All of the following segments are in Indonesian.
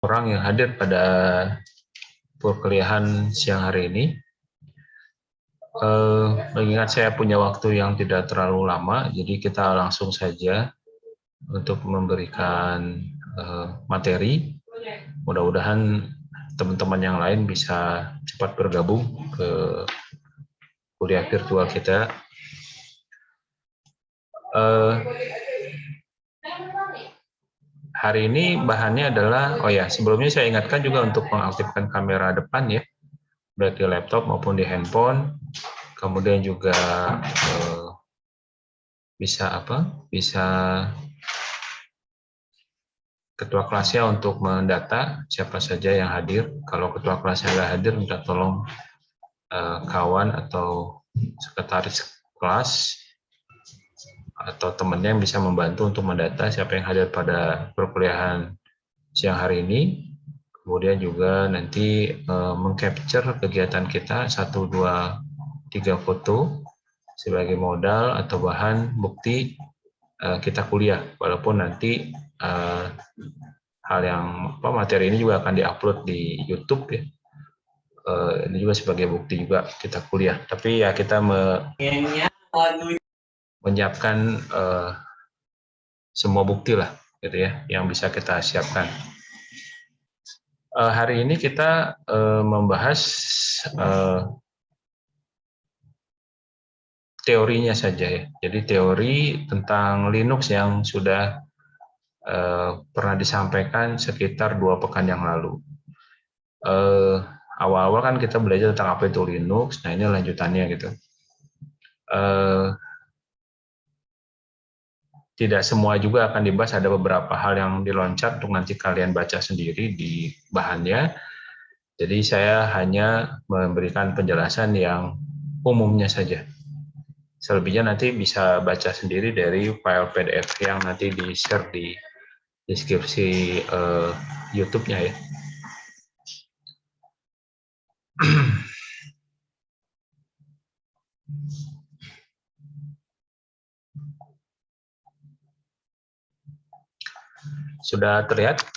orang yang hadir pada perkuliahan siang hari ini. Mengingat saya punya waktu yang tidak terlalu lama, jadi kita langsung saja untuk memberikan materi. Mudah-mudahan teman-teman yang lain bisa cepat bergabung ke kuliah virtual kita. Hari ini bahannya adalah, sebelumnya saya ingatkan juga untuk mengaktifkan kamera depan ya, baik di laptop maupun di handphone. Kemudian juga bisa ketua kelasnya untuk mendata siapa saja yang hadir. Kalau ketua kelasnya nggak hadir, minta tolong kawan atau sekretaris kelas atau temannya yang bisa membantu untuk mendata siapa yang hadir pada perkuliahan siang hari ini. Kemudian juga nanti mengcapture kegiatan kita 1, 2, 3 foto sebagai modal atau bahan bukti kita kuliah. Walaupun nanti hal yang materi ini juga akan diupload di YouTube ya. Ini juga sebagai bukti juga kita kuliah. Tapi ya kita menyiapkan semua bukti lah, gitu ya, yang bisa kita siapkan. Hari ini kita membahas teorinya saja ya. Jadi teori tentang Linux yang sudah pernah disampaikan sekitar 2 pekan yang lalu. Awal-awal kan kita belajar tentang apa itu Linux. Nah, ini lanjutannya gitu. Tidak semua juga akan dibahas, ada beberapa hal yang diloncat untuk nanti kalian baca sendiri di bahannya. Jadi saya hanya memberikan penjelasan yang umumnya saja. Selebihnya nanti bisa baca sendiri dari file PDF yang nanti di-share di deskripsi YouTube-nya ya. Sudah terlihat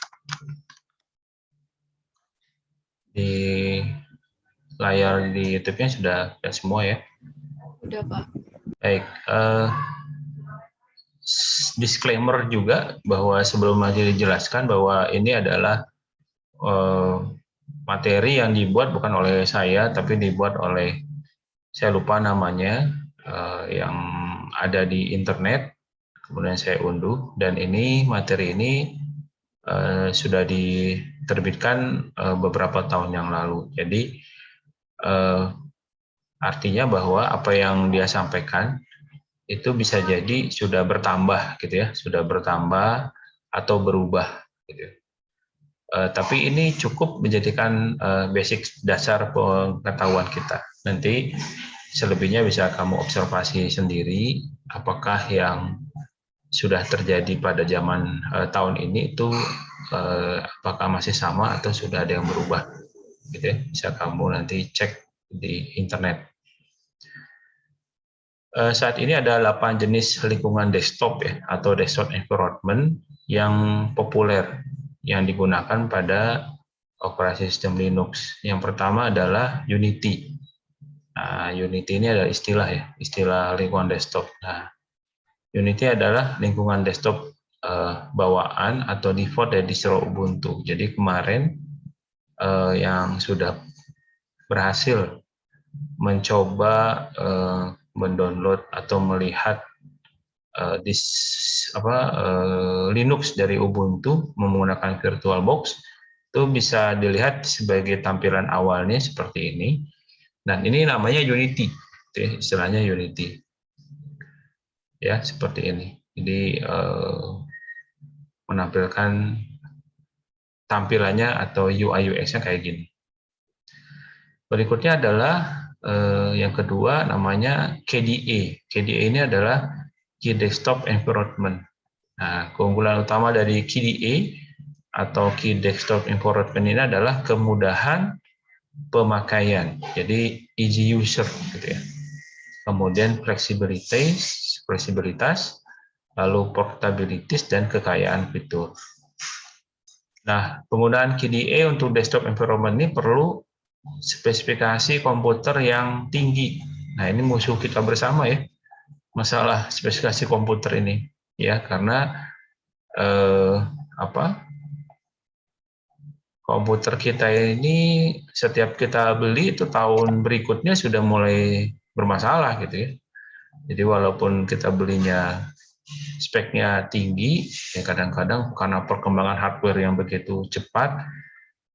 di layar di YouTube-nya sudah semua ya? Udah, Pak. Baik, disclaimer juga bahwa sebelum nanti dijelaskan bahwa ini adalah materi yang dibuat bukan oleh saya, tapi dibuat oleh, saya lupa namanya, yang ada di internet, kemudian saya unduh, dan ini materi ini sudah diterbitkan beberapa tahun yang lalu. Jadi artinya bahwa apa yang dia sampaikan itu bisa jadi sudah bertambah gitu ya, sudah bertambah atau berubah gitu. Tapi ini cukup menjadikan basic dasar pengetahuan kita. Nanti selebihnya bisa kamu observasi sendiri apakah yang sudah terjadi pada zaman tahun ini itu apakah masih sama atau sudah ada yang berubah gitu ya. Bisa kamu nanti cek di internet. Saat ini ada 8 jenis lingkungan desktop ya, atau desktop environment yang populer yang digunakan pada operasi sistem Linux. Yang pertama adalah Unity. Nah, Unity ini adalah istilah ya, istilah lingkungan desktop. Nah, Unity adalah lingkungan desktop bawaan atau default dari distro Ubuntu. Jadi kemarin yang sudah berhasil mencoba mendownload atau melihat Linux dari Ubuntu menggunakan VirtualBox itu bisa dilihat sebagai tampilan awalnya seperti ini. Dan ini namanya Unity, istilahnya Unity. Ya, seperti ini. Jadi menampilkan tampilannya atau UI UX-nya kayak gini. Berikutnya adalah yang kedua namanya KDE. KDE ini adalah Key Desktop Environment. Nah, keunggulan utama dari KDE atau Key Desktop Environment ini adalah kemudahan pemakaian. Jadi easy user gitu ya. Kemudian fleksibilitas, lalu portabilitas dan kekayaan fitur. Nah, penggunaan KDE untuk desktop environment ini perlu spesifikasi komputer yang tinggi. Nah, ini musuh kita bersama ya, masalah spesifikasi komputer ini ya, karena komputer kita ini setiap kita beli itu tahun berikutnya sudah mulai bermasalah gitu ya. Jadi walaupun kita belinya speknya tinggi, ya kadang-kadang karena perkembangan hardware yang begitu cepat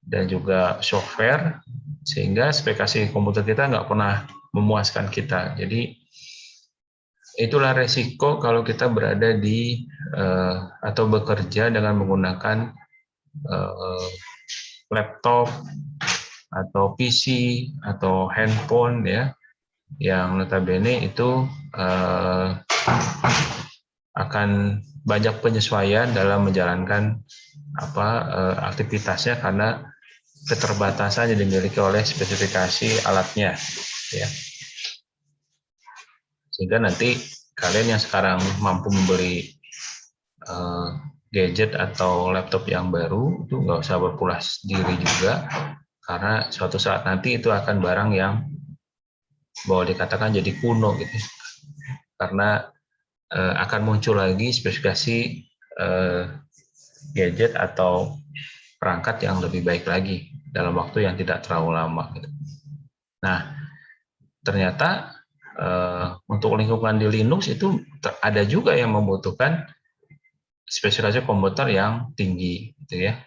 dan juga software, sehingga spesifikasi komputer kita nggak pernah memuaskan kita. Jadi itulah resiko kalau kita berada di atau bekerja dengan menggunakan laptop atau PC atau handphone ya, yang notabene itu akan banyak penyesuaian dalam menjalankan aktivitasnya karena keterbatasan yang dimiliki oleh spesifikasi alatnya ya. Sehingga nanti kalian yang sekarang mampu membeli gadget atau laptop yang baru itu nggak usah berpulas diri juga, karena suatu saat nanti itu akan barang yang boleh dikatakan jadi kuno gitu, karena akan muncul lagi spesifikasi gadget atau perangkat yang lebih baik lagi dalam waktu yang tidak terlalu lama gitu. Nah, ternyata untuk lingkungan di Linux itu ada juga yang membutuhkan spesifikasi komputer yang tinggi gitu ya.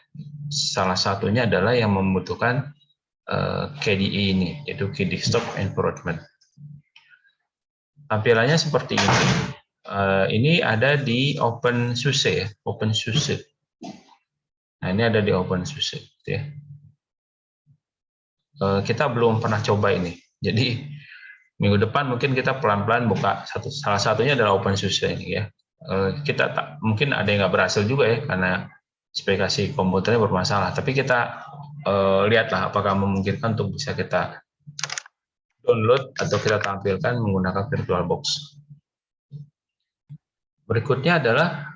Salah satunya adalah yang membutuhkan KDE ini, yaitu Key Desktop Environment. Tampilannya seperti ini. Ini ada di OpenSUSE ya, OpenSUSE. Nah, ini ada di OpenSUSE gitu ya. Kita belum pernah coba ini. Jadi minggu depan mungkin kita pelan-pelan buka salah satunya adalah OpenSUSE ini ya. Kita mungkin ada yang nggak berhasil juga ya karena spesifikasi komputernya bermasalah. Tapi kita lihatlah apakah memungkinkan untuk bisa kita download atau kita tampilkan menggunakan VirtualBox. Berikutnya adalah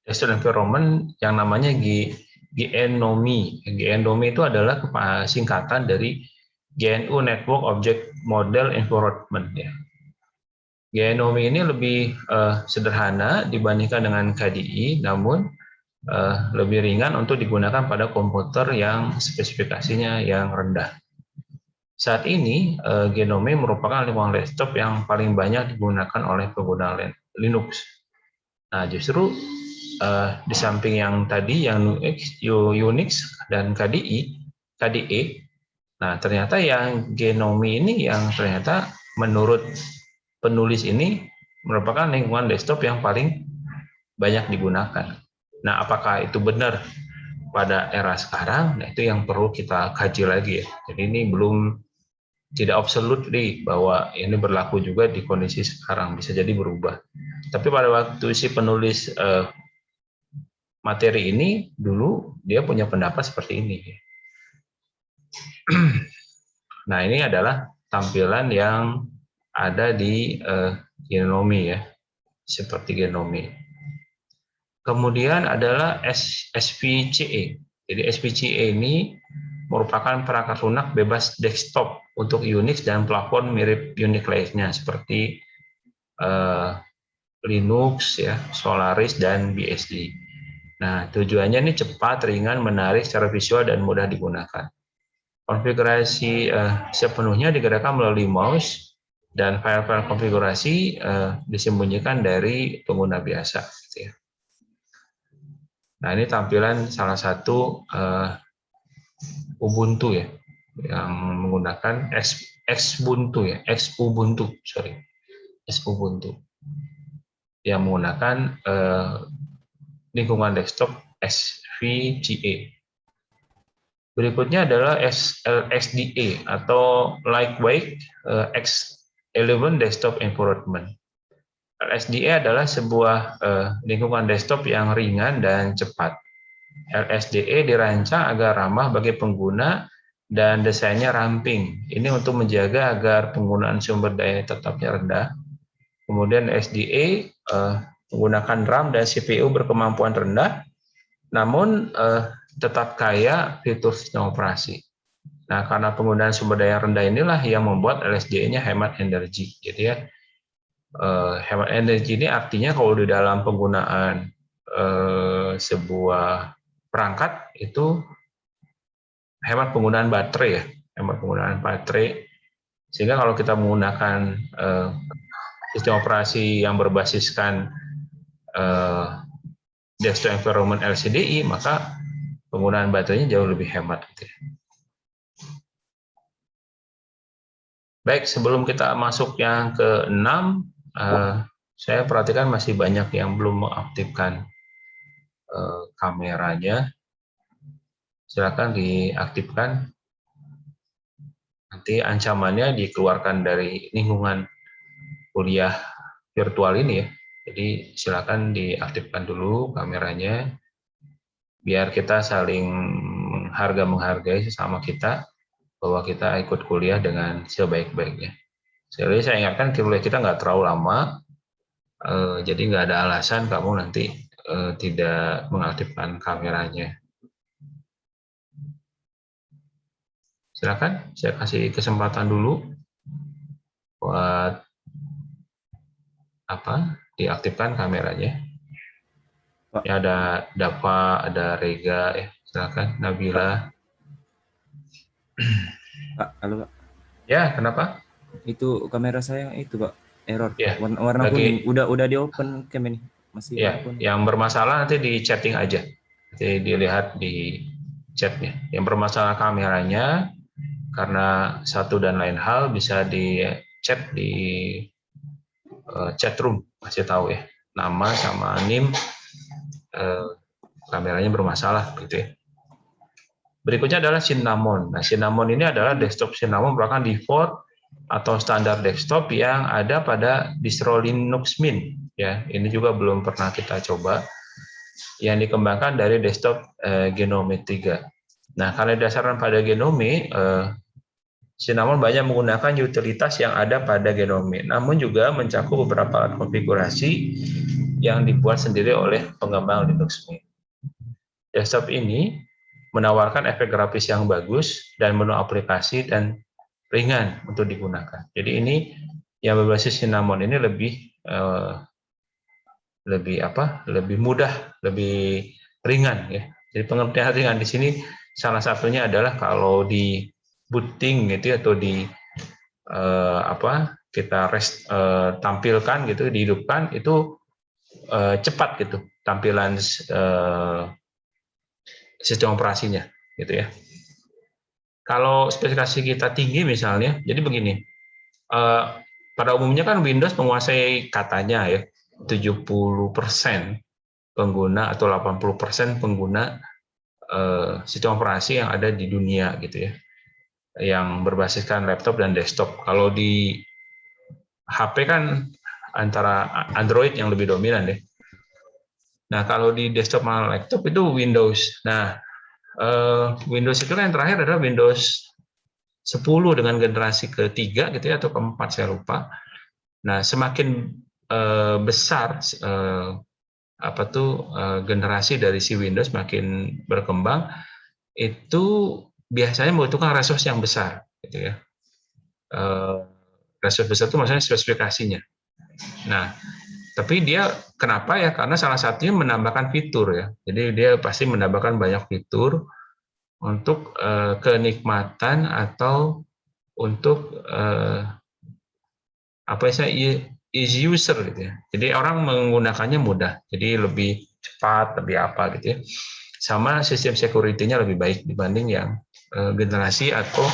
desktop environment yang namanya GNOME. GNOME itu adalah singkatan dari GNU Network Object Model Environment ya. GNOME ini lebih sederhana dibandingkan dengan KDE, namun lebih ringan untuk digunakan pada komputer yang spesifikasinya yang rendah. Saat ini GNOME merupakan lingkungan desktop yang paling banyak digunakan oleh pengguna Linux. Nah, justru di samping yang tadi yang Unix dan KDE, nah ternyata yang GNOME ini yang ternyata menurut penulis ini merupakan lingkungan desktop yang paling banyak digunakan. Nah, apakah itu benar pada era sekarang? Nah, itu yang perlu kita kaji lagi ya. Jadi ini belum tidak absolutely bahwa ini berlaku juga di kondisi sekarang, bisa jadi berubah. Tapi pada waktu si penulis materi ini dulu dia punya pendapat seperti ini. Nah, ini adalah tampilan yang ada di GNOME ya, seperti GNOME. Kemudian adalah SVCE. Jadi SVCE ini merupakan perangkat lunak bebas desktop untuk Unix dan platform mirip Unix lainnya seperti Linux ya, Solaris dan BSD. Nah, tujuannya ini cepat, ringan, menarik secara visual dan mudah digunakan. Konfigurasi sepenuhnya digerakkan melalui mouse dan file-file konfigurasi disembunyikan dari pengguna biasa. Gitu ya. Nah, ini tampilan salah satu Ubuntu ya, yang menggunakan Xubuntu ya, Xubuntu yang menggunakan lingkungan desktop SVGA. Berikutnya adalah LXDE atau Lightweight X11 Desktop Environment. LXDE adalah sebuah lingkungan desktop yang ringan dan cepat. LXDE dirancang agar ramah bagi pengguna dan desainnya ramping. Ini untuk menjaga agar penggunaan sumber daya tetapnya rendah. Kemudian LXDE menggunakan RAM dan CPU berkemampuan rendah namun tetap kaya fitur sistem operasi. Nah, karena penggunaan sumber daya rendah inilah yang membuat LSDE-nya hemat energi. Jadi ya, hemat energi ini artinya kalau di dalam penggunaan sebuah perangkat itu hemat penggunaan baterai ya, hemat penggunaan baterai. Sehingga kalau kita menggunakan sistem operasi yang berbasiskan desktop environment LCDI, maka penggunaan baterainya jauh lebih hemat. Gitu. Baik, sebelum kita masuk yang ke-6, saya perhatikan masih banyak yang belum mengaktifkan kameranya. Silakan diaktifkan. Nanti ancamannya dikeluarkan dari lingkungan kuliah virtual ini ya. Jadi silakan diaktifkan dulu kameranya, biar kita saling menghargai sesama kita, bahwa kita ikut kuliah dengan sebaik-baiknya. Jadi saya ingatkan kuliah kita nggak terlalu lama, jadi nggak ada alasan kamu nanti tidak mengaktifkan kameranya. Silakan, saya kasih kesempatan dulu buat diaktifkan kameranya. Pak. Ya, ada Dava, ada Rega, ya silakan. Nabila. Pak, halo Pak. Ya, kenapa? Itu kamera saya itu Pak, error. Ya, Warna kuning. lagi. Udah di open cam ini. Masih warna Ya, kuning. yang bermasalah nanti di chatting aja. Nanti dilihat di chatnya. Yang bermasalah kameranya, karena satu dan lain hal bisa di chat di chat room, kasih tahu ya nama sama NIM, kameranya bermasalah gitu ya. Berikutnya adalah Cinnamon. Nah, Cinnamon ini adalah desktop Cinnamon merupakan default atau standar desktop yang ada pada distro Linux Mint ya. Ini juga belum pernah kita coba, yang dikembangkan dari desktop Gnome 3. Nah, karena didasarkan pada Gnome, Cinnamon banyak menggunakan utilitas yang ada pada Gnome, namun juga mencakup beberapa konfigurasi yang dibuat sendiri oleh pengembang Linux Mint. Desktop ini menawarkan efek grafis yang bagus dan menu aplikasi dan ringan untuk digunakan. Jadi ini yang berbasis Cinnamon ini lebih mudah, lebih ringan ya. Jadi pengertian ringan di sini salah satunya adalah kalau di booting gitu atau di kita tampilkan gitu, dihidupkan itu cepat gitu tampilan sistem operasinya gitu ya. Kalau spesifikasi kita tinggi misalnya, jadi begini, pada umumnya kan Windows menguasai katanya ya 70% pengguna atau 80% pengguna sistem operasi yang ada di dunia gitu ya, yang berbasiskan laptop dan desktop. Kalau di HP kan antara Android yang lebih dominan deh. Nah, kalau di desktop sama laptop itu Windows. Nah, Windows itu kan yang terakhir adalah Windows 10 dengan generasi ketiga gitu ya, atau keempat saya lupa. Nah, semakin besar generasi dari si Windows makin berkembang, itu biasanya membutuhkan resource yang besar gitu ya. Resource besar itu maksudnya spesifikasinya. Nah, tapi dia kenapa ya? Karena salah satunya menambahkan fitur ya. Jadi dia pasti menambahkan banyak fitur untuk kenikmatan atau untuk easy user gitu ya. Jadi orang menggunakannya mudah. Jadi lebih cepat, lebih apa gitu ya. Sama sistem security-nya lebih baik dibanding yang generasi atau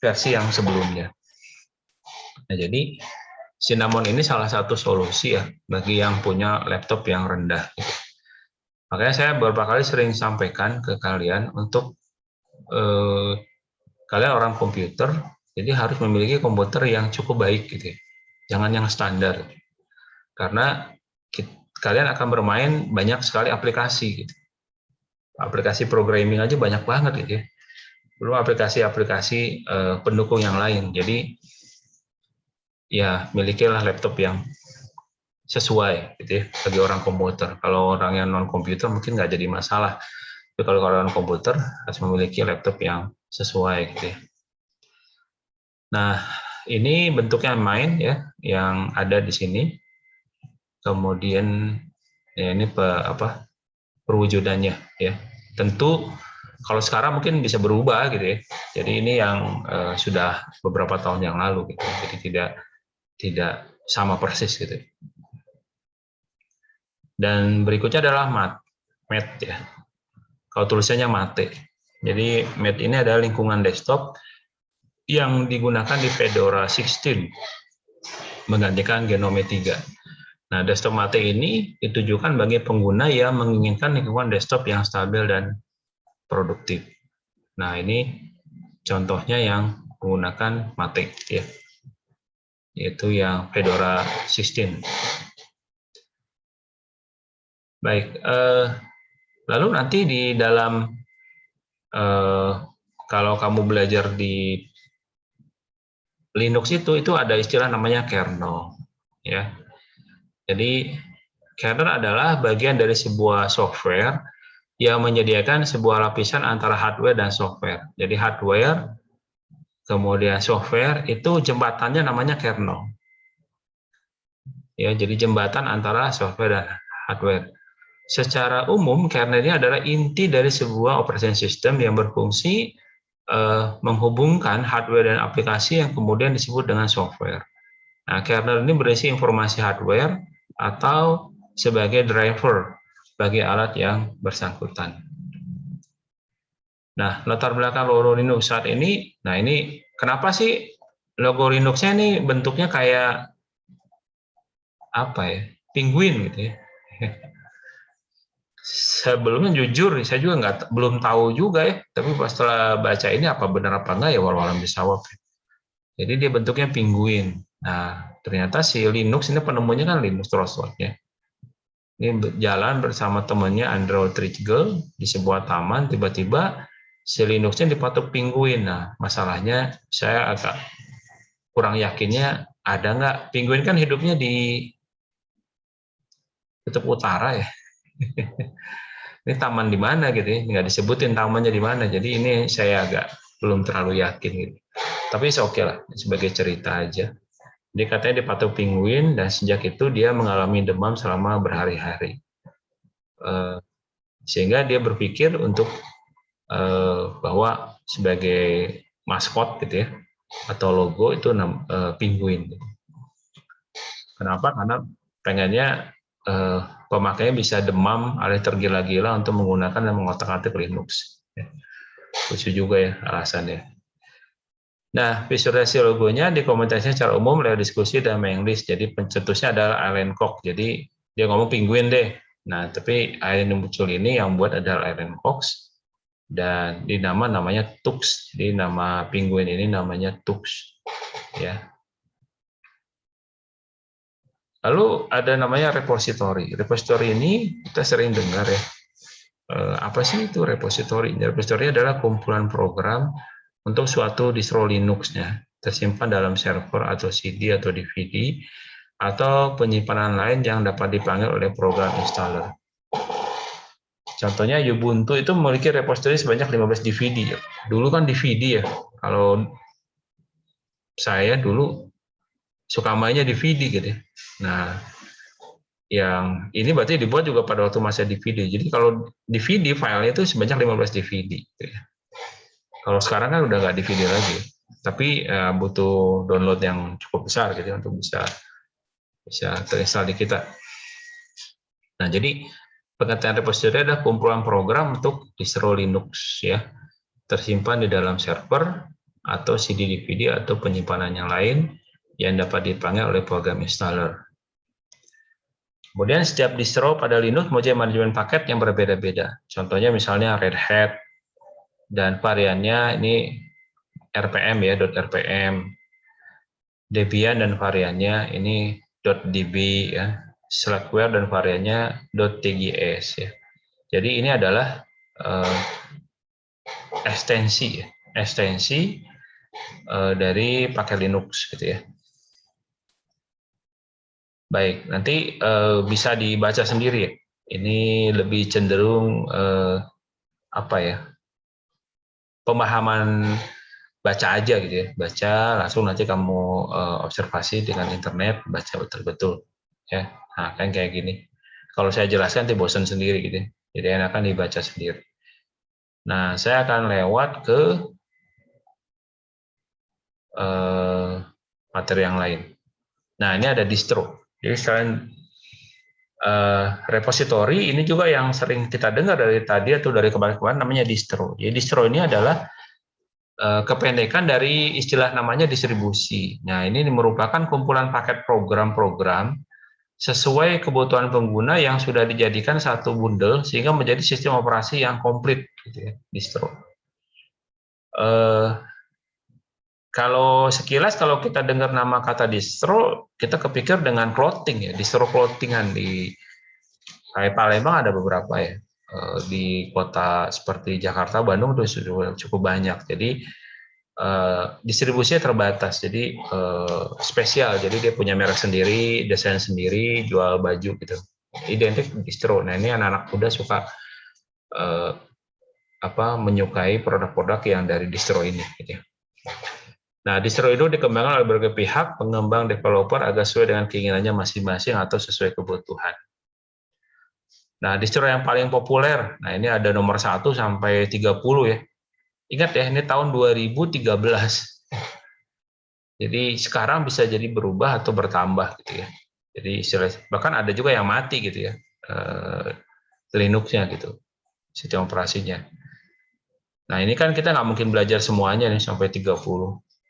versi yang sebelumnya. Nah, jadi Cinnamon ini salah satu solusi ya bagi yang punya laptop yang rendah. Makanya saya beberapa kali sering sampaikan ke kalian untuk kalian orang komputer, jadi harus memiliki komputer yang cukup baik gitu ya. Jangan yang standar. Karena kalian akan bermain banyak sekali aplikasi gitu. Aplikasi programming aja banyak banget gitu ya. Belum aplikasi-aplikasi pendukung yang lain. Jadi ya milikilah laptop yang sesuai gitu ya bagi orang komputer. Kalau orang yang non komputer mungkin nggak jadi masalah. Tapi kalau orang komputer harus memiliki laptop yang sesuai gitu ya. Nah, ini bentuknya main ya yang ada di sini. Kemudian ya ini perwujudannya ya. Tentu kalau sekarang mungkin bisa berubah gitu ya. Jadi ini yang sudah beberapa tahun yang lalu gitu. Jadi tidak sama persis gitu. Dan berikutnya adalah Mate ya. Kalau tulisannya Mate. Jadi Mate ini adalah lingkungan desktop yang digunakan di Fedora 16 menggantikan Gnome 3. Nah, desktop Mate ini ditujukan bagi pengguna yang menginginkan lingkungan desktop yang stabil dan produktif. Nah, ini contohnya yang menggunakan Mate ya. Yaitu yang Fedora 16. Baik, lalu nanti di dalam kalau kamu belajar di Linux itu ada istilah namanya kernel ya. Jadi kernel adalah bagian dari sebuah software yang menyediakan sebuah lapisan antara hardware dan software. Jadi hardware kemudian software itu jembatannya namanya kernel. Ya, jadi jembatan antara software dan hardware. Secara umum, kernel ini adalah inti dari sebuah operation system yang berfungsi menghubungkan hardware dan aplikasi yang kemudian disebut dengan software. Nah, kernel ini berisi informasi hardware atau sebagai driver bagi alat yang bersangkutan. Nah, latar belakang logo Linux saat ini, nah ini kenapa sih logo Linux-nya ini bentuknya kayak apa ya? Penguin gitu ya. Sebelumnya jujur saya juga belum tahu juga ya, tapi setelah baca ini apa benar apa enggak ya walau bisawab. Jadi dia bentuknya penguin. Nah, ternyata si Linux ini penemunya kan Linus Torvalds ya. Ini jalan bersama temannya Andrew Tridgell di sebuah taman, tiba-tiba si Linux-nya dipatok penguin. Nah, masalahnya saya agak kurang yakinnya ada nggak. Penguin kan hidupnya di kutub utara ya. Ini taman di mana gitu ya, nggak disebutin tamannya di mana. Jadi ini saya agak belum terlalu yakin gitu. Tapi oke lah, sebagai cerita aja. Dia katanya dipatok penguin dan sejak itu dia mengalami demam selama berhari-hari. Sehingga dia berpikir untuk bahwa sebagai maskot gitu ya atau logo itu penguin. Kenapa? Karena pengennya pemakainya bisa demam alias tergila-gila untuk menggunakan dan mengotak-atik Linux. Lucu juga ya alasannya. Nah, visualisasi logonya dikomentasikan secara umum lewat diskusi dan mailing list. Jadi pencetusnya adalah Alan Cox. Jadi dia ngomong penguin deh. Nah, tapi yang muncul ini yang buat adalah Alan Cox dan di namanya Tux. Jadi nama penguin ini namanya Tux. Ya. Lalu ada namanya repository. Repository ini kita sering dengar ya. Apa sih itu repository? Repository adalah kumpulan program untuk suatu distro Linux-nya tersimpan dalam server atau CD atau DVD atau penyimpanan lain yang dapat dipanggil oleh program installer. Contohnya Ubuntu itu memiliki repository sebanyak 15 DVD. Dulu kan DVD ya. Kalau saya dulu suka mainnya DVD gitu ya. Nah, yang ini berarti dibuat juga pada waktu masa DVD. Jadi kalau DVD filenya itu sebanyak 15 DVD. Gitu ya. Kalau sekarang kan udah nggak DVD lagi, tapi butuh download yang cukup besar gitu untuk bisa terinstall di kita. Nah, jadi pengertian repository adalah kumpulan program untuk distro Linux ya, tersimpan di dalam server atau CD DVD atau penyimpanan yang lain yang dapat dipanggil oleh program installer. Kemudian setiap distro pada Linux mempunyai manajemen paket yang berbeda-beda. Contohnya misalnya Red Hat dan variannya ini RPM ya, .rpm. Debian dan variannya ini .db ya. Slackware dan variannya .tgs ya. Jadi ini adalah ekstensi dari paket Linux gitu ya. Baik, nanti bisa dibaca sendiri ya. Ini lebih cenderung apa ya? Pemahaman baca aja gitu ya. Baca langsung nanti kamu observasi dengan internet, baca betul-betul ya. Nah, kan kayak gini. Kalau saya jelaskan nanti bosan sendiri gitu ya. Jadi enakan dibaca sendiri. Nah, saya akan lewat ke materi yang lain. Nah, ini ada distro. Jadi selain repository, ini juga yang sering kita dengar dari tadi atau dari kemarin-kemarin namanya distro. Jadi distro ini adalah kependekan dari istilah namanya distribusi. Nah, ini merupakan kumpulan paket program-program sesuai kebutuhan pengguna yang sudah dijadikan satu bundle sehingga menjadi sistem operasi yang komplit, gitu ya, distro. Kalau sekilas kalau kita dengar nama kata distro, kita kepikir dengan clothing ya, distro clothingan di Palembang ada beberapa ya. Di kota seperti Jakarta, Bandung itu sudah cukup banyak. Jadi distribusinya terbatas, jadi spesial. Jadi dia punya merek sendiri, desain sendiri, jual baju gitu. Identik distro. Nah ini anak-anak muda suka menyukai produk-produk yang dari distro ini. Gitu. Nah, distro itu dikembangkan oleh berbagai pihak, pengembang, developer agar sesuai dengan keinginannya masing-masing atau sesuai kebutuhan. Nah, distro yang paling populer, nah ini ada nomor 1 sampai 30 ya. Ingat ya, ini tahun 2013. Jadi sekarang bisa jadi berubah atau bertambah gitu ya. Jadi bahkan ada juga yang mati gitu ya, Linux-nya gitu, sistem operasinya. Nah ini kan kita nggak mungkin belajar semuanya nih sampai 30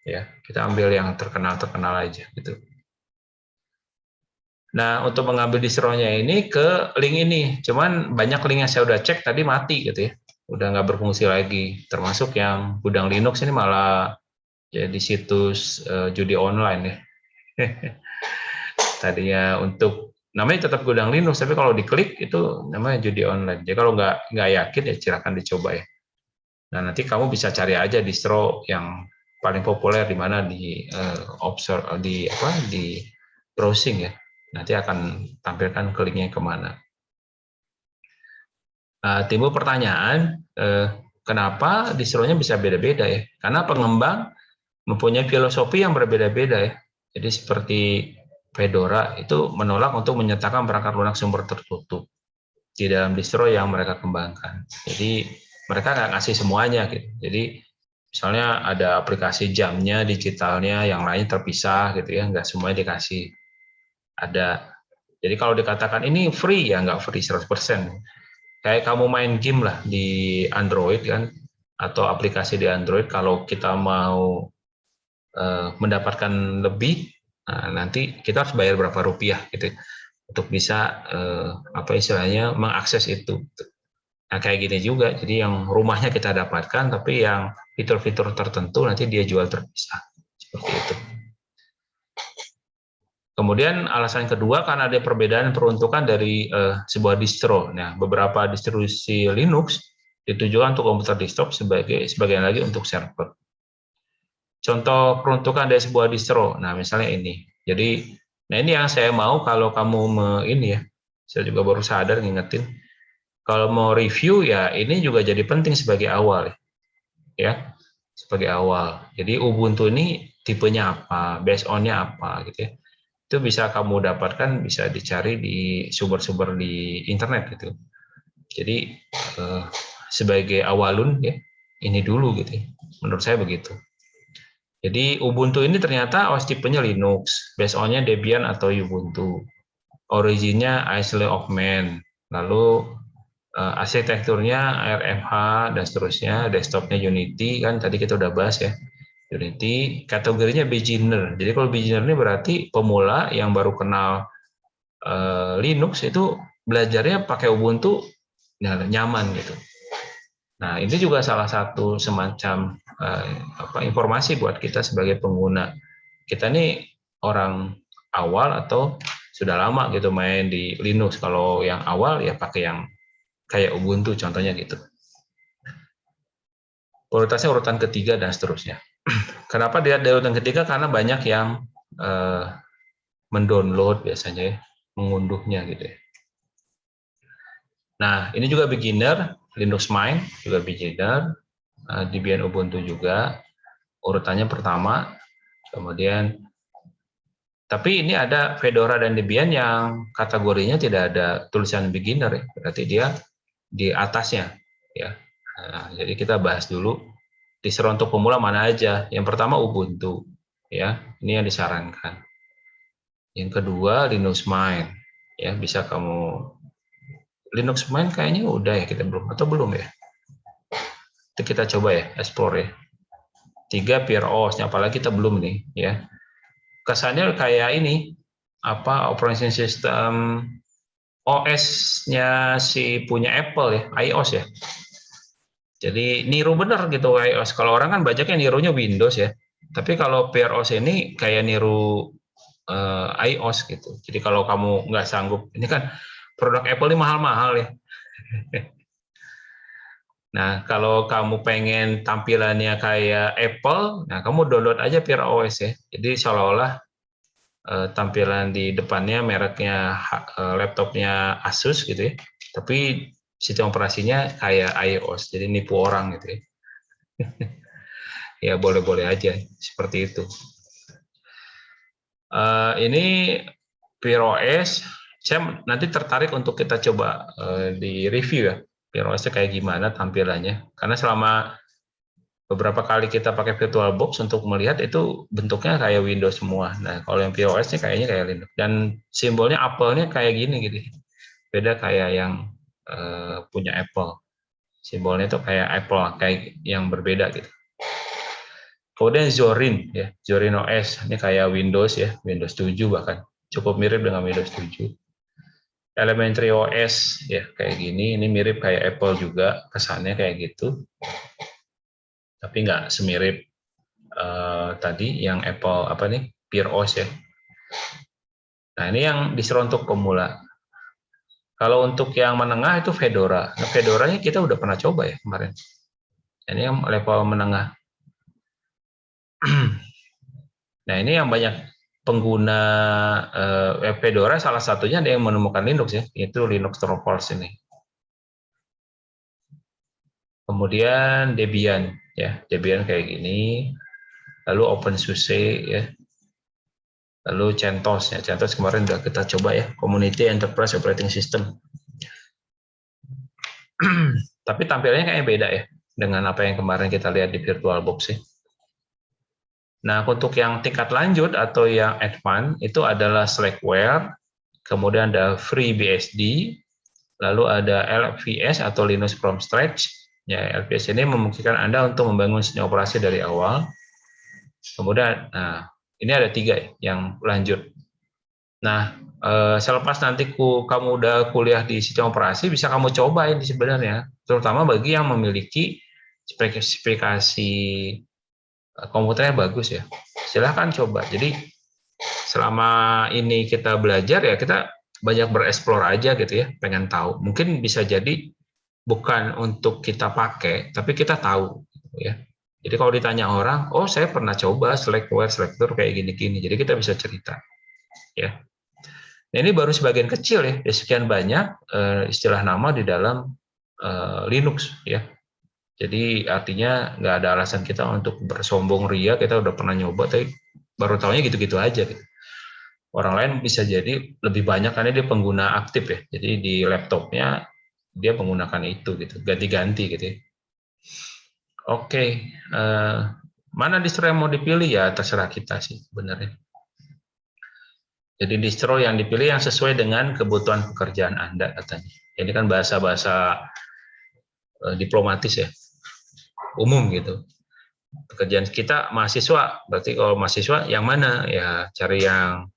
ya. Kita ambil yang terkenal aja gitu. Nah untuk mengambil distronya ini ke link ini, cuman banyak link yang saya udah cek tadi mati gitu ya, udah nggak berfungsi lagi. Termasuk yang gudang Linux ini malah jadi situs judi online ya. Tadinya untuk namanya tetap gudang Linux, tapi kalau diklik itu namanya judi online. Jadi kalau nggak yakin ya silakan dicoba ya. Nah nanti kamu bisa cari aja distro yang paling populer di mana di observe di browsing ya. Nanti akan tampilkan ke linknya kemana. Timbul pertanyaan, kenapa distronya bisa beda-beda ya? Karena pengembang mempunyai filosofi yang berbeda-beda ya. Jadi seperti Fedora itu menolak untuk menyertakan perangkat lunak sumber tertutup di dalam distro yang mereka kembangkan. Jadi mereka nggak ngasih semuanya gitu. Jadi misalnya ada aplikasi jamnya, digitalnya, yang lain terpisah gitu ya, nggak semuanya dikasih. Ada. Jadi kalau dikatakan ini free ya nggak free 100%. Kayak kamu main game lah di Android kan, atau aplikasi di Android, kalau kita mau mendapatkan lebih, nanti kita harus bayar berapa rupiah gitu untuk bisa istilahnya mengakses itu. Nah kayak gini juga, jadi yang rumahnya kita dapatkan, tapi yang fitur-fitur tertentu nanti dia jual terpisah seperti itu. Kemudian alasan kedua karena ada perbedaan peruntukan dari sebuah distro. Nah beberapa distribusi Linux ditujukan untuk komputer desktop, sebagian lagi untuk server. Contoh peruntukan dari sebuah distro. Nah, misalnya ini. Jadi, nah ini yang saya mau kalau kamu ini ya. Saya juga baru sadar ngingetin. Kalau mau review ya ini juga jadi penting sebagai awal ya. Sebagai awal. Jadi Ubuntu ini tipenya apa, based on-nya apa gitu ya. Itu bisa kamu dapatkan, bisa dicari di sumber-sumber di internet gitu. Jadi sebagai awalun ya, ini dulu gitu ya. Menurut saya begitu. Jadi Ubuntu ini ternyata OS tipenya Linux, based on-nya Debian atau Ubuntu. Originnya Isle of Man, lalu arsitekturnya ARMH dan seterusnya, desktopnya Unity, kan tadi kita udah bahas ya, Unity, kategorinya beginner. Jadi kalau beginner ini berarti pemula yang baru kenal Linux itu belajarnya pakai Ubuntu, nah, nyaman gitu. Nah, ini juga salah satu semacam informasi buat kita sebagai pengguna. Kita nih orang awal atau sudah lama gitu main di Linux. Kalau yang awal ya pakai yang kayak Ubuntu contohnya gitu. Prioritasnya urutan ketiga dan seterusnya. Kenapa dia urutan ketiga? Karena banyak yang mendownload biasanya ya, mengunduhnya gitu ya. Nah, ini juga beginner, Linux Mint juga beginner, Debian Ubuntu juga, urutannya pertama, kemudian tapi ini ada Fedora dan Debian yang kategorinya tidak ada tulisan beginner ya, berarti dia di atasnya ya. Nah, jadi kita bahas dulu distro untuk pemula mana aja. Yang pertama Ubuntu ya, ini yang disarankan. Yang kedua Linux Mint ya, bisa kamu Linux Mint kayaknya udah ya kita belum atau belum ya. Itu kita coba ya explore ya. 3 PROS, apalagi kita belum nih ya. Kesannya kayak ini apa operating system OS-nya si punya Apple ya, iOS ya. Jadi niru bener gitu iOS. Kalau orang kan banyaknya nirunya Windows ya. Tapi kalau PROS ini kayak niru iOS gitu. Jadi kalau kamu nggak sanggup, ini kan produk Apple ini mahal-mahal ya. Nah, kalau kamu pengen tampilannya kayak Apple, nah kamu download aja PROS ya. Jadi seolah-olah tampilan di depannya mereknya laptopnya Asus gitu ya. Tapi sistem operasinya kayak iOS, jadi nipu orang gitu ya. Ya boleh-boleh aja seperti itu. Ini PROS, saya nanti tertarik untuk kita coba di review ya, PROS-nya kayak gimana tampilannya. Karena selama beberapa kali kita pakai VirtualBox untuk melihat itu bentuknya kayak Windows semua. Nah, kalau yang POS-nya kayaknya kayak Linux. Dan simbolnya Apple-nya kayak gini gitu. Beda kayak yang punya Apple. Simbolnya itu kayak Apple, kayak yang berbeda gitu. Kemudian Zorin ya, Zorin OS ini kayak Windows ya, Windows 7 bahkan. Cukup mirip dengan Windows 7. Elementary OS ya kayak gini, ini mirip kayak Apple juga, kesannya kayak gitu. Tapi nggak semirip tadi yang Apple apa nih PROS ya. Nah ini yang distro untuk pemula. Kalau untuk yang menengah itu Fedora. Nah, Fedoranya kita udah pernah coba ya kemarin. Ini yang level menengah. Nah ini yang banyak pengguna Fedora, salah satunya ada yang menemukan Linux ya, itu Linux Torvalds ini. Kemudian Debian ya, Debian kayak gini. Lalu OpenSUSE ya. Lalu CentOS ya, CentOS kemarin udah kita coba ya, Community Enterprise Operating System. Tapi tampilannya kayaknya beda ya dengan apa yang kemarin kita lihat di VirtualBox sih. Nah, untuk yang tingkat lanjut atau yang advance itu adalah Slackware, kemudian ada FreeBSD, lalu ada LVS atau Linux from Scratch. Ya, LVS ini memungkinkan Anda untuk membangun sistem operasi dari awal. Kemudian, nah, ini ada 3 yang lanjut. Nah, selepas nanti kamu udah kuliah di sistem operasi, bisa kamu cobain sebenarnya, terutama bagi yang memiliki spesifikasi komputernya bagus ya. Silahkan coba. Jadi selama ini kita belajar ya kita banyak bereksplor aja gitu ya, pengen tahu. Mungkin bisa jadi bukan untuk kita pakai, tapi kita tahu ya. Jadi kalau ditanya orang, oh saya pernah coba Slackware, Slackware kayak gini-gini. Jadi kita bisa cerita ya. Nah, ini baru sebagian kecil ya, sekian banyak istilah nama di dalam Linux ya. Jadi artinya nggak ada alasan kita untuk bersombong ria, kita udah pernah nyoba, tapi baru tahunya gitu-gitu aja. Gitu. Orang lain bisa jadi lebih banyak karena dia pengguna aktif ya. Jadi di laptopnya dia menggunakan itu gitu, ganti-ganti gitu ya. Oke, mana distro yang mau dipilih ya terserah kita sih sebenarnya. Jadi distro yang dipilih yang sesuai dengan kebutuhan pekerjaan Anda katanya. Ini kan bahasa-bahasa diplomatis ya, umum gitu. Pekerjaan kita mahasiswa, berarti kalau mahasiswa yang mana ya cari yang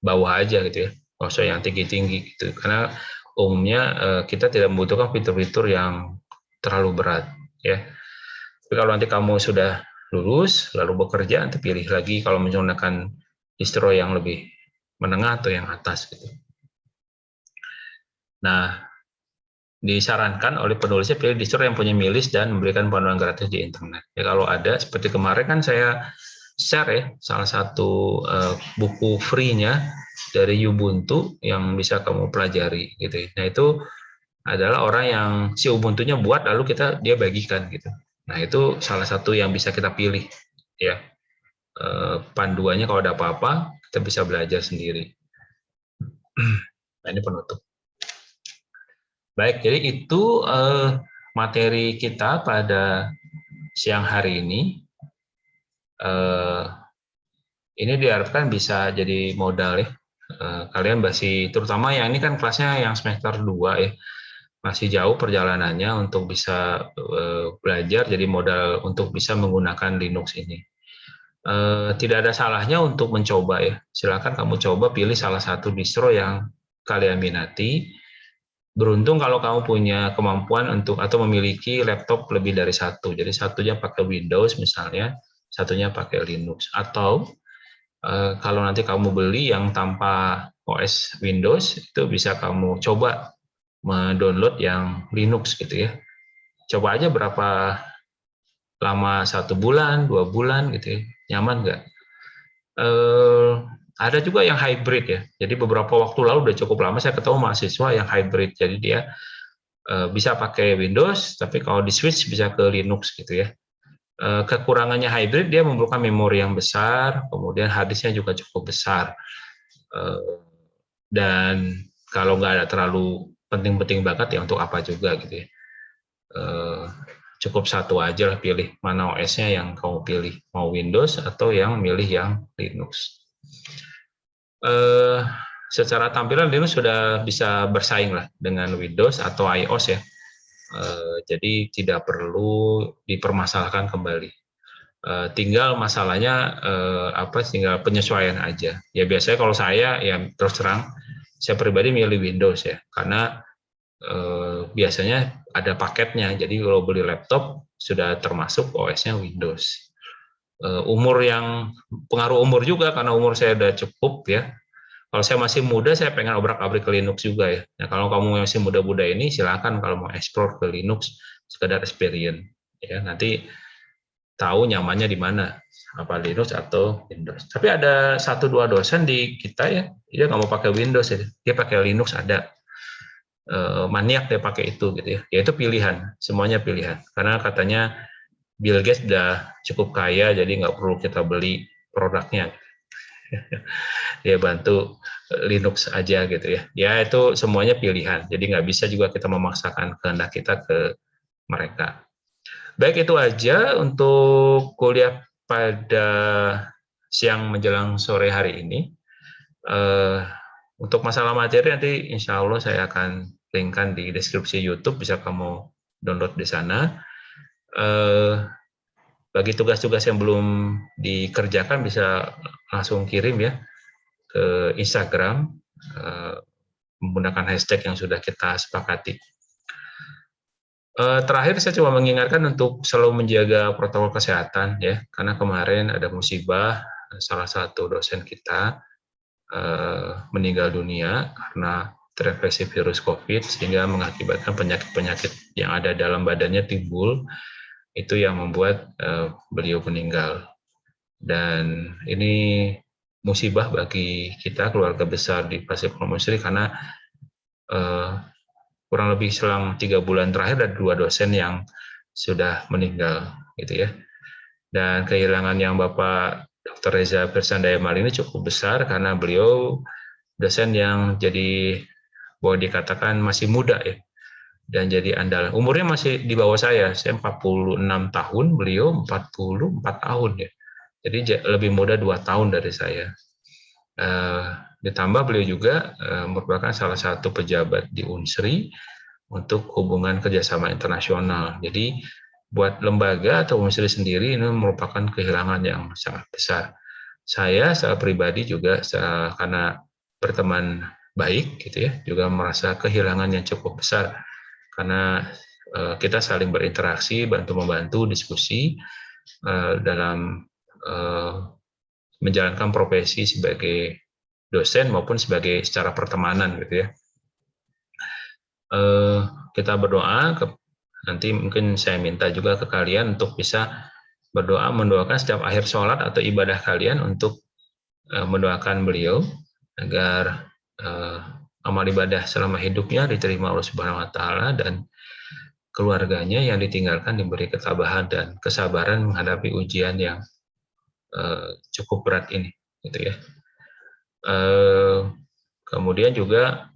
bawah aja gitu ya, nggak usah yang tinggi-tinggi gitu. Karena umumnya kita tidak membutuhkan fitur-fitur yang terlalu berat ya. Tapi kalau nanti kamu sudah lulus lalu bekerja, nanti pilih lagi kalau menggunakan distro yang lebih menengah atau yang atas gitu. Nah, disarankan oleh penulisnya pilih distro yang punya milis dan memberikan panduan gratis di internet. Ya kalau ada seperti kemarin kan saya share ya salah satu buku free-nya dari Ubuntu yang bisa kamu pelajari gitu. Nah itu adalah orang yang si Ubuntu-nya buat lalu dia bagikan gitu. Nah itu salah satu yang bisa kita pilih ya. Panduannya kalau ada apa-apa kita bisa belajar sendiri. Nah ini penutup. Baik, jadi itu materi kita pada siang hari ini. Ini diharapkan bisa jadi modal ya. Kalian masih, terutama yang ini kan kelasnya yang semester 2 ya, masih jauh perjalanannya untuk bisa belajar, jadi modal untuk bisa menggunakan Linux ini. Tidak ada salahnya untuk mencoba ya. Silakan kamu coba pilih salah satu distro yang kalian minati. Beruntung kalau kamu punya kemampuan untuk atau memiliki laptop lebih dari satu. Jadi satunya pakai Windows misalnya, satunya pakai Linux. Atau kalau nanti kamu beli yang tanpa OS Windows, itu bisa kamu coba mendownload yang Linux gitu ya. Coba aja berapa lama, 1 bulan, 2 bulan gitu ya. Nyaman nggak? Ada juga yang hybrid ya. Jadi beberapa waktu lalu udah cukup lama saya ketemu mahasiswa yang hybrid. Jadi dia bisa pakai Windows, tapi kalau di switch bisa ke Linux gitu ya. Kekurangannya hybrid, dia memerlukan memori yang besar, kemudian harddisknya juga cukup besar. Dan kalau nggak ada terlalu penting-penting banget ya untuk apa juga gitu ya. Cukup satu aja lah, pilih mana OS-nya yang kamu pilih, mau Windows atau yang milih yang Linux. Secara tampilan Linux sudah bisa bersaing lah dengan Windows atau iOS ya. Jadi tidak perlu dipermasalahkan kembali. Tinggal masalahnya tinggal penyesuaian aja. Ya biasanya kalau saya ya terus terang saya pribadi milih Windows ya, karena biasanya ada paketnya. Jadi kalau beli laptop sudah termasuk OS-nya Windows. Pengaruh umur juga, karena umur saya udah cukup ya. Kalau saya masih muda, saya pengen obrak-abrik ke Linux juga ya. Nah, kalau kamu masih muda-muda ini, silakan kalau mau explore ke Linux, sekedar experience. Ya, nanti tahu nyamannya di mana, apa Linux atau Windows. Tapi ada 1-2 dosen di kita ya, dia nggak mau pakai Windows ya, dia pakai Linux ada. Maniak dia pakai itu gitu ya. Ya itu pilihan, semuanya pilihan. Karena katanya Bill Gates udah cukup kaya, jadi nggak perlu kita beli produknya. Dia bantu Linux aja gitu ya. Ya itu semuanya pilihan. Jadi nggak bisa juga kita memaksakan kehendak kita ke mereka. Baik, itu aja untuk kuliah pada siang menjelang sore hari ini. Untuk masalah materi nanti insya Allah saya akan linkkan di deskripsi YouTube, bisa kamu download di sana. Bagi tugas-tugas yang belum dikerjakan bisa langsung kirim ya ke Instagram menggunakan hashtag yang sudah kita sepakati. Terakhir saya coba mengingatkan untuk selalu menjaga protokol kesehatan ya, karena kemarin ada musibah, salah satu dosen kita meninggal dunia karena terinfeksi virus COVID, sehingga mengakibatkan penyakit-penyakit yang ada dalam badannya timbul, itu yang membuat beliau meninggal. Dan ini musibah bagi kita, keluarga besar di Pasir Komosri, karena kurang lebih selang 3 bulan terakhir ada 2 dosen yang sudah meninggal gitu ya. Dan kehilangan yang Bapak Dr. Reza Bersandaya ini cukup besar, karena beliau dosen yang jadi boleh dikatakan masih muda ya, dan jadi andalan. Umurnya masih di bawah saya 46 tahun, beliau 44 tahun ya. Jadi lebih muda 2 tahun dari saya. Ditambah beliau juga merupakan salah satu pejabat di Unsri untuk hubungan kerjasama internasional. Jadi buat lembaga atau Unsri sendiri ini merupakan kehilangan yang sangat besar. Saya secara pribadi juga karena berteman baik gitu ya, juga merasa kehilangan yang cukup besar, karena kita saling berinteraksi, bantu-membantu, diskusi dalam menjalankan profesi sebagai dosen maupun sebagai secara pertemanan gitu ya. Kita berdoa, nanti mungkin saya minta juga ke kalian untuk bisa mendoakan setiap akhir sholat atau ibadah kalian untuk mendoakan beliau agar amal ibadah selama hidupnya diterima Allah Subhanahu wa taala dan keluarganya yang ditinggalkan diberi ketabahan dan kesabaran menghadapi ujian yang cukup berat ini, gitu ya. Kemudian juga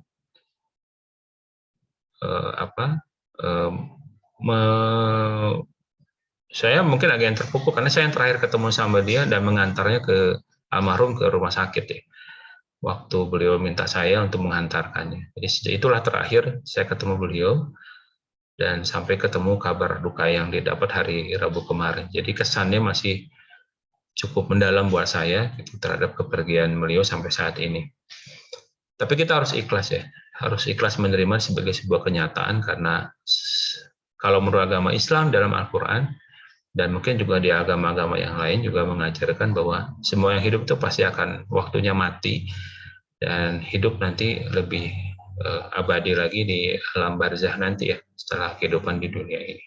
saya mungkin agak yang terpukul karena saya yang terakhir ketemu sama dia dan mengantarnya ke almarhum ke rumah sakit ya. Waktu beliau minta saya untuk mengantarkannya. Jadi itulah terakhir saya ketemu beliau dan sampai ketemu kabar duka yang didapat hari Rabu kemarin. Jadi kesannya masih cukup mendalam buat saya gitu, terhadap kepergian beliau sampai saat ini. Tapi kita harus ikhlas ya, harus ikhlas menerima sebagai sebuah kenyataan karena kalau menurut agama Islam dalam Al-Quran dan mungkin juga di agama-agama yang lain juga mengajarkan bahwa semua yang hidup itu pasti akan waktunya mati dan hidup nanti lebih abadi lagi di alam barzah nanti ya setelah kehidupan di dunia ini.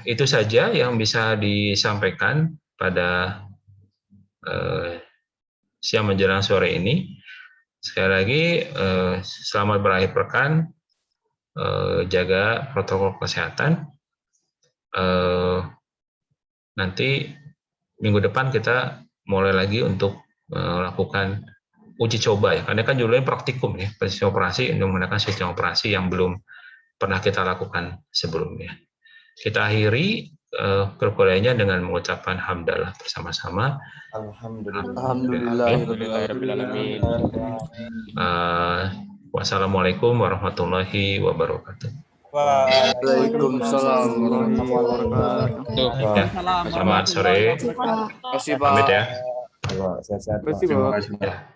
Itu saja yang bisa disampaikan pada siang menjelang sore ini. Sekali lagi, selamat berakhir pekan, jaga protokol kesehatan. Nanti minggu depan kita mulai lagi untuk melakukan uji coba ya, karena kan judulnya praktikum ya, sistem operasi untuk menggunakan sistem operasi yang belum pernah kita lakukan sebelumnya. Kita akhiri perkuliahannya dengan mengucapkan hamdalah bersama-sama. Alhamdulillahirrahmanirrahim. Wassalamualaikum warahmatullahi wabarakatuh. Waalaikumsalam warahmatullahi wabarakatuh. Selamat sore. Terima kasih, Pak. Pamit ya. Sehat-sehat, Pak. Terima kasih, Pak.